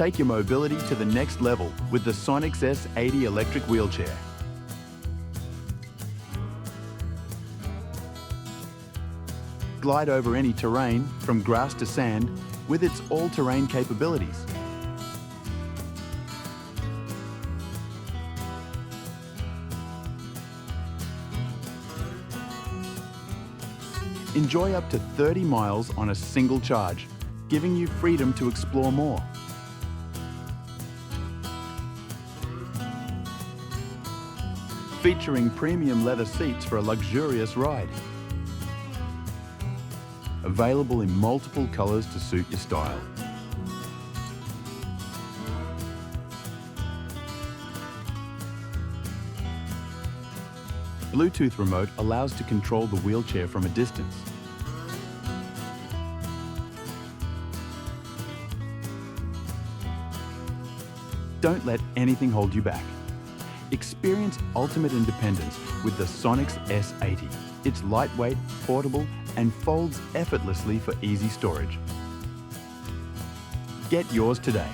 Take your mobility to the next level with the Sonix S80 electric wheelchair. Glide over any terrain, from grass to sand, with its all-terrain capabilities. Enjoy up to 30 miles on a single charge, giving you freedom to explore more. Featuring premium leather seats for a luxurious ride. Available in multiple colors to suit your style. Bluetooth remote allows to control the wheelchair from a distance. Don't let anything hold you back. Experience ultimate independence with the Sonix S80. It's lightweight, portable, and folds effortlessly for easy storage. Get yours today.